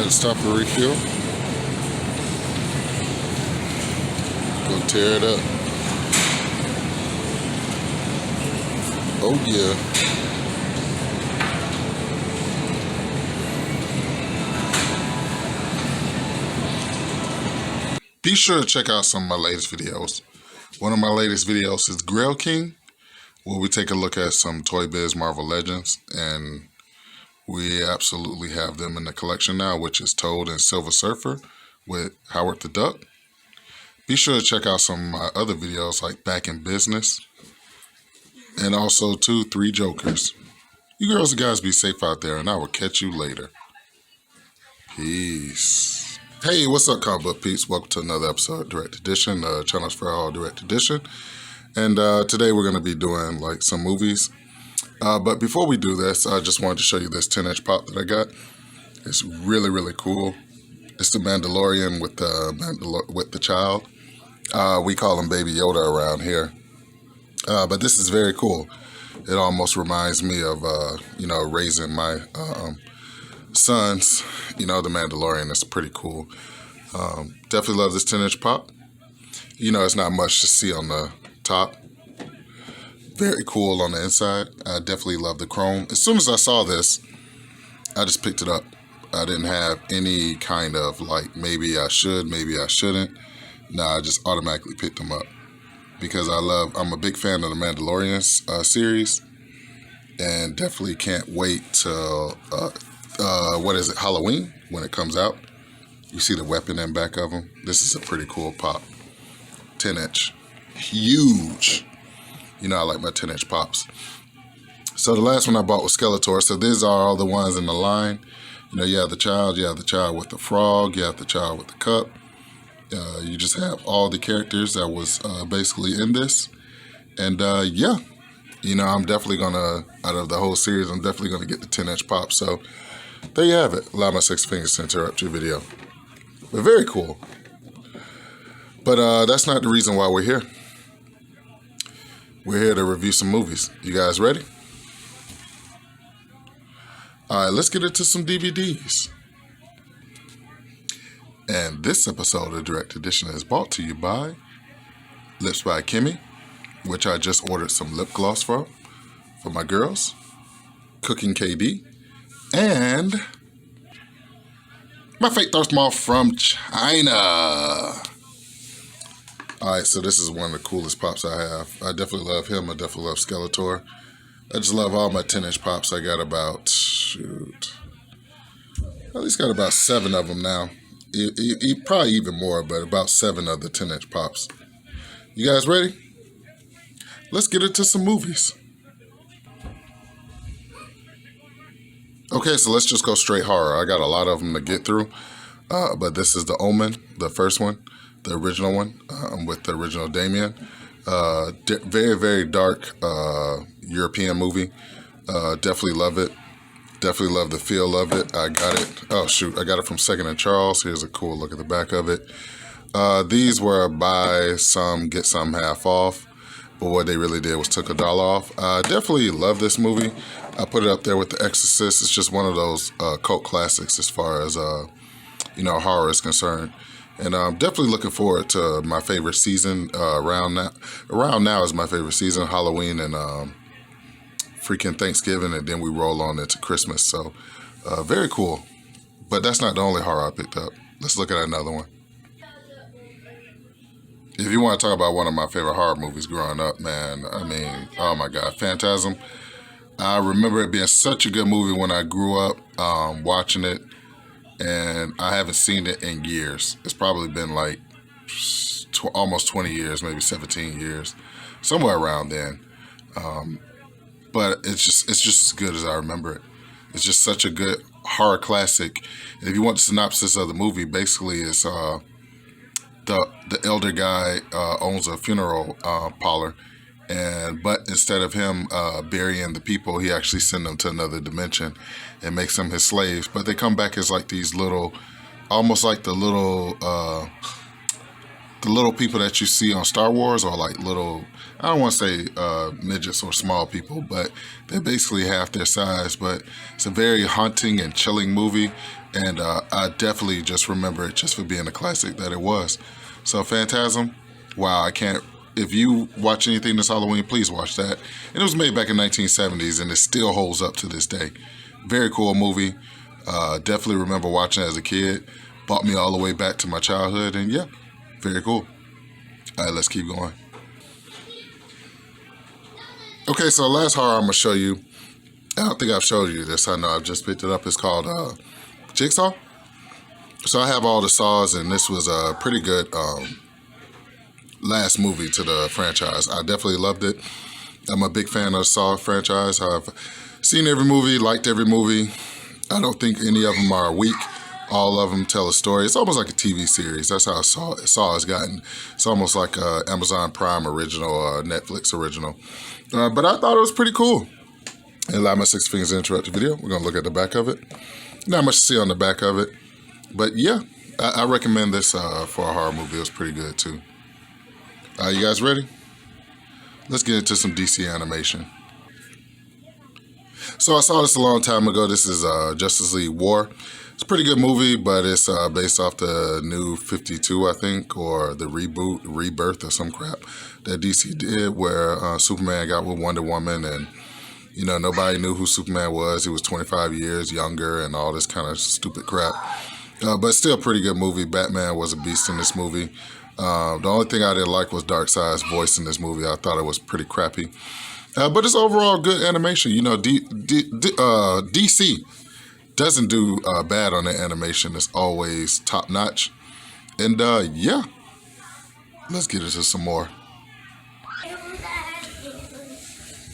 Had to stop and refill. Go tear it up. Oh yeah. Be sure to check out some of my latest videos. One of my latest videos is Grail King, where we take a look at some Toy Biz Marvel Legends, and we absolutely have them in the collection now, which is Toad and Silver Surfer with Howard the Duck. Be sure to check out some of my other videos like Back in Business, and also 3 Jokers. You girls and guys be safe out there, and I will catch you later. Peace. Hey, what's up, comic book peeps? Welcome to another episode of Direct Edition, channels for all Direct Edition. And today we're going to be doing like some movies. But before we do this, I just wanted to show you this 10-inch pop that I got. It's really, really cool. It's the Mandalorian with the child. We call him Baby Yoda around here. But this is very cool. It almost reminds me of, raising my sons. The Mandalorian is pretty cool. Definitely love this 10-inch pop. It's not much to see on the top. Very cool on the inside. I definitely love the chrome. As soon as I saw this, I just picked it up. I didn't have any kind of like, maybe I should, maybe I shouldn't. No, I just automatically picked them up because I'm a big fan of the Mandalorian series, and definitely can't wait till, Halloween when it comes out. You see the weapon in back of them. This is a pretty cool pop. 10-inch. Huge. I like my 10-inch pops. So the last one I bought was Skeletor. So these are all the ones in the line. You have the child with the frog, you have the child with the cup. You just have all the characters that was basically in this. And I'm definitely gonna, out of the whole series, I'm definitely gonna get the 10-inch pop. So there you have it. Allow my 6 fingers to interrupt your video. But very cool. But that's not the reason why we're here. We're here to review some movies. You guys ready? All right, let's get into some DVDs. And this episode of Direct Edition is brought to you by Lips by Kimmy, which I just ordered some lip gloss for my girls, Cooking KD, and my fake thirst mall from China. All right, so this is one of the coolest pops I have. I definitely love him. I definitely love Skeletor. I just love all my 10-inch pops. I got about, at least got about 7 of them now. Probably even more, but about 7 of the 10-inch pops. You guys ready? Let's get into some movies. Okay, so let's just go straight horror. I got a lot of them to get through, but this is the Omen, the first one. The original one, with the original Damien. Very, very dark European movie. Definitely love it. Definitely love the feel of it. I got it. Oh, shoot. I got it from Second & Charles. Here's a cool look at the back of it. These were buy some, get some half off. But what they really did was took $1 off. I definitely love this movie. I put it up there with The Exorcist. It's just one of those cult classics as far as, horror is concerned. And I'm definitely looking forward to my favorite season around now. Around now is my favorite season, Halloween and freaking Thanksgiving, and then we roll on into Christmas. So very cool. But that's not the only horror I picked up. Let's look at another one. If you want to talk about one of my favorite horror movies growing up, man, oh my God, Phantasm. I remember it being such a good movie when I grew up watching it. And I haven't seen it in years. It's probably been like almost 20 years, maybe 17 years, somewhere around then. But it's just as good as I remember it. It's just such a good horror classic. And if you want the synopsis of the movie, basically it's the elder guy owns a funeral parlor, but instead of him burying the people, he actually sends them to another dimension and makes them his slaves. But they come back as like these little, almost like the little people that you see on Star Wars, or like little, I don't want to say midgets or small people, but they're basically half their size. But it's a very haunting and chilling movie. And I definitely just remember it just for being a classic that it was. So Phantasm, wow, I can't. If you watch anything this Halloween, please watch that. And it was made back in 1970s, and it still holds up to this day. Very cool movie. Definitely remember watching it as a kid. Brought me all the way back to my childhood, and yeah, very cool. All right, let's keep going. Okay, so the last horror I'm gonna show you. I don't think I've showed you this. I know I've just picked it up. It's called Jigsaw. So I have all the Saws, and this was a pretty good last movie to the franchise. I definitely loved it. I'm a big fan of the Saw franchise. I've seen every movie, liked every movie. I don't think any of them are weak. All of them tell a story. It's almost like a TV series. That's how Saw has gotten. It's almost like a Amazon Prime original, Netflix original. But I thought it was pretty cool. And allow my 6 fingers to interrupt the video. We're going to look at the back of it. Not much to see on the back of it. But yeah, I recommend this for a horror movie. It was pretty good too. You guys ready? Let's get into some DC animation. So I saw this a long time ago. This is Justice League War. It's a pretty good movie, but it's based off the new 52, I think, or the rebirth or some crap that DC did, where Superman got with Wonder Woman, and you know, nobody knew who Superman was. He was 25 years younger and all this kind of stupid crap. But still a pretty good movie. Batman was a beast in this movie. The only thing I didn't like was Darkseid's voice in this movie. I thought it was pretty crappy. But it's overall good animation. You know, DC doesn't do bad on their animation. It's always top notch. And yeah, let's get into some more.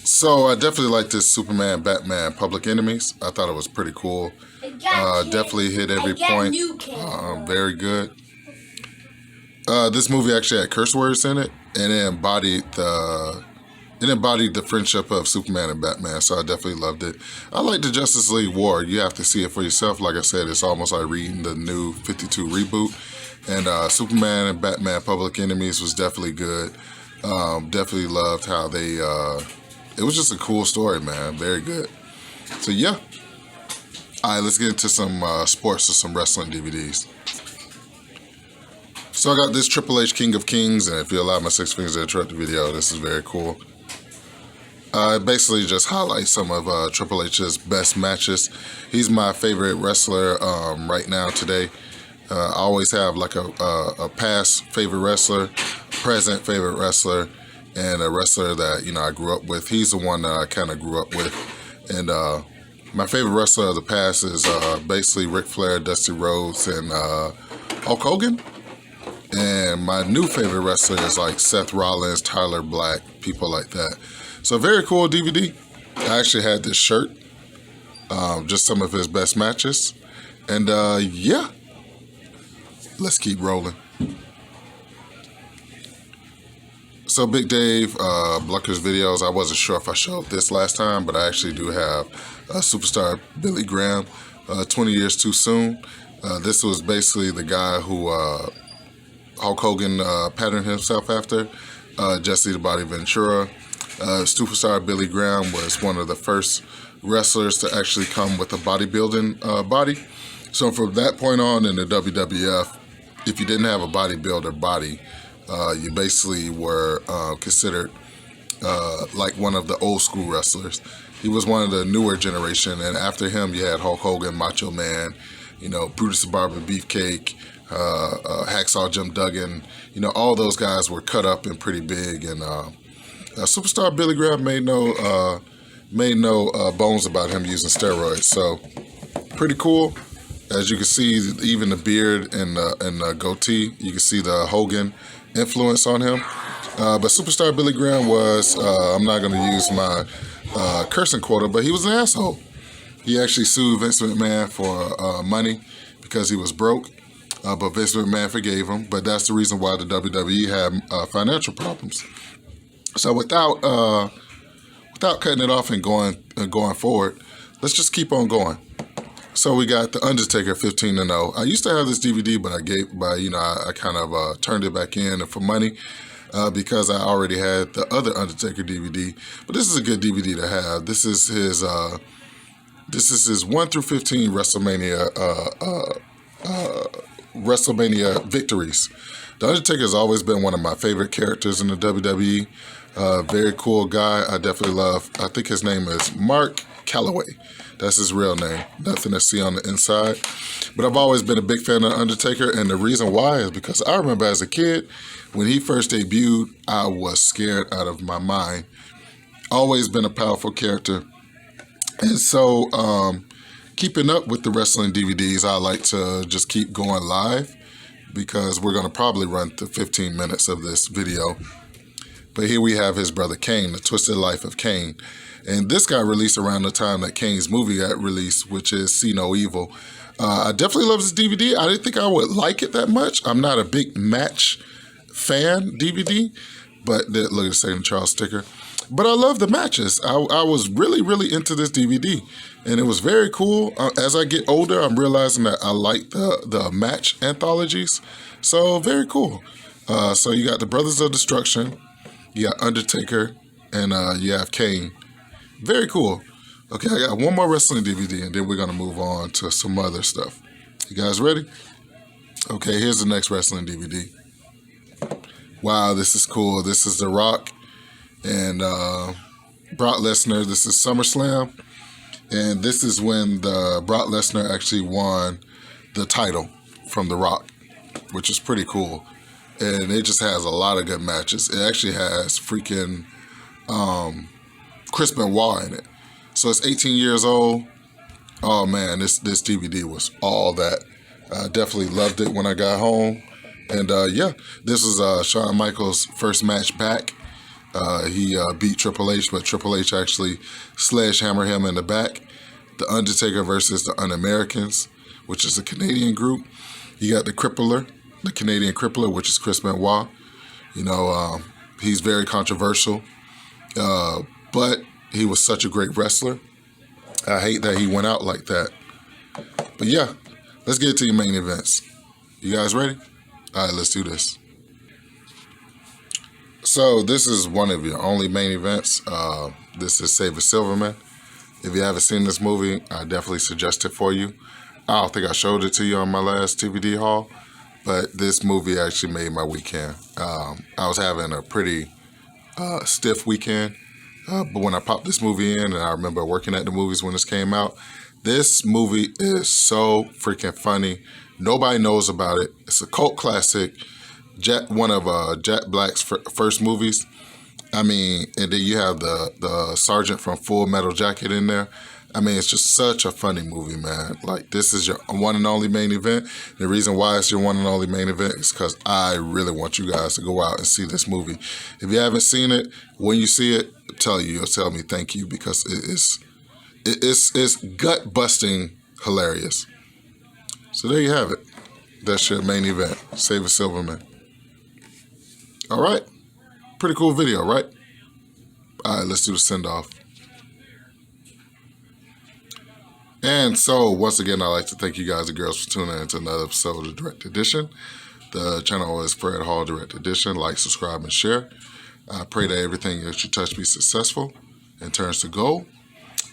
So I definitely like this Superman, Batman, Public Enemies. I thought it was pretty cool. Definitely hit every point. Very good. This movie actually had curse words in it, and it embodied the friendship of Superman and Batman. So I definitely loved it. I like the Justice League War. You have to see it for yourself. Like I said, it's almost like reading the new 52 reboot. And Superman and Batman, Public Enemies was definitely good. Definitely loved how they. It was just a cool story, man. Very good. So yeah. All right, let's get into some sports or some wrestling DVDs. So I got this Triple H King of Kings, and if you allow my 6 fingers to interrupt the video, this is very cool. It basically just highlights some of Triple H's best matches. He's my favorite wrestler right now today. I always have like a past favorite wrestler, present favorite wrestler, and a wrestler that, you know, I grew up with. He's the one that I kind of grew up with. And my favorite wrestler of the past is basically Ric Flair, Dusty Rhodes, and Hulk Hogan. And my new favorite wrestler is like Seth Rollins, Tyler Black, people like that. So very cool DVD. I actually had this shirt, just some of his best matches. And yeah, let's keep rolling. So Big Dave Blucker's videos, I wasn't sure if I showed this last time, but I actually do have Superstar Billy Graham, 20 Years Too Soon. This was basically the guy who Hulk Hogan patterned himself after, Jesse the Body Ventura. Superstar Billy Graham was one of the first wrestlers to actually come with a bodybuilding body. So from that point on in the WWF, if you didn't have a bodybuilder body, you basically were considered like one of the old school wrestlers. He was one of the newer generation, and after him you had Hulk Hogan, Macho Man, you know, Brutus the Barber Beefcake, Hacksaw Jim Duggan. You know, all those guys were cut up and pretty big, and Superstar Billy Graham made no bones about him using steroids. So pretty cool. As you can see, even the beard and the goatee, you can see the Hogan influence on him. But Superstar Billy Graham was, I'm not going to use my cursing quota, but he was an asshole. He actually sued Vince McMahon for money because he was broke. But Vince McMahon forgave him. But that's the reason why the WWE had financial problems. So without cutting it off and going forward, let's just keep on going. So we got the Undertaker 15-0. I used to have this DVD, but I kind of turned it back in for money because I already had the other Undertaker DVD. But this is a good DVD to have. This is his This is his 1 through 15 WrestleMania victories. The Undertaker has always been one of my favorite characters in the WWE. Very cool guy. I definitely love. I think his name is Mark Calloway. That's his real name. Nothing to see on the inside. But I've always been a big fan of Undertaker, and the reason why is because I remember as a kid, when he first debuted, I was scared out of my mind. Always been a powerful character. And so, keeping up with the wrestling DVDs, I like to just keep going live because we're going to probably run to 15 minutes of this video. But here we have his brother Kane, The Twisted Life of Kane. And this got released around the time that Kane's movie got released, which is See No Evil. I definitely love this DVD. I didn't think I would like it that much. I'm not a big match fan DVD, but look at the St. Charles sticker. But I love the matches. I was really, really into this DVD, and it was very cool. As I get older, I'm realizing that I like the match anthologies. So very cool. So you got the Brothers of Destruction, you got Undertaker, and you have Kane. Very cool. Okay, I got one more wrestling DVD, and then we're going to move on to some other stuff. You guys ready? Okay, here's the next wrestling DVD. Wow, this is cool. This is The Rock and Brock Lesnar. This is SummerSlam, and this is when Brock Lesnar actually won the title from The Rock, which is pretty cool. And it just has a lot of good matches. It actually has freaking Chris Benoit in it. So it's 18 years old. Oh man, this DVD was all that. I definitely loved it when I got home. And yeah, this is Shawn Michaels' first match back. He beat Triple H, but Triple H actually sledgehammered him in the back. The Undertaker versus the Un-Americans, which is a Canadian group. You got the Crippler, the Canadian Crippler, which is Chris Benoit. You know, he's very controversial, but he was such a great wrestler. I hate that he went out like that. But yeah, let's get to your main events. You guys ready? All right, let's do this. So this is one of your only main events. This is Save a Silverman. If you haven't seen this movie, I definitely suggest it for you. I don't think I showed it to you on my last DVD haul, but this movie actually made my weekend. I was having a pretty stiff weekend, but when I popped this movie in, and I remember working at the movies when this came out, this movie is so freaking funny. Nobody knows about it. It's a cult classic. One of Jack Black's first movies. I mean, and then you have the sergeant from Full Metal Jacket in there. I mean, it's just such a funny movie, man. Like, this is your one and only main event. The reason why it's your one and only main event is because I really want you guys to go out and see this movie. If you haven't seen it, when you see it, you'll tell me thank you, because it's gut-busting hilarious. So there you have it. That's your main event. Save a Silverman. All right. Pretty cool video, right? All right, let's do the send-off. And so, once again, I'd like to thank you guys and girls for tuning in to another episode of Direct Edition. The channel is Fred Hall Direct Edition. Like, subscribe, and share. I pray that everything that you touch be successful and turns to gold.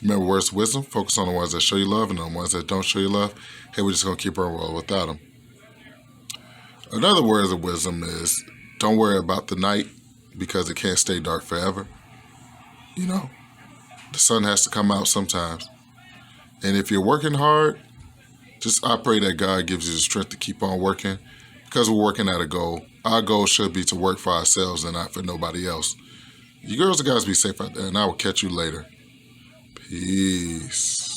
Remember words of wisdom. Focus on the ones that show you love and on the ones that don't show you love. Hey, we're just going to keep our world without them. Another word of wisdom is don't worry about the night, because it can't stay dark forever. You know, the sun has to come out sometimes. And if you're working hard, I pray that God gives you the strength to keep on working, because we're working at a goal. Our goal should be to work for ourselves and not for nobody else. You girls and guys be safe out there, and I will catch you later. Peace.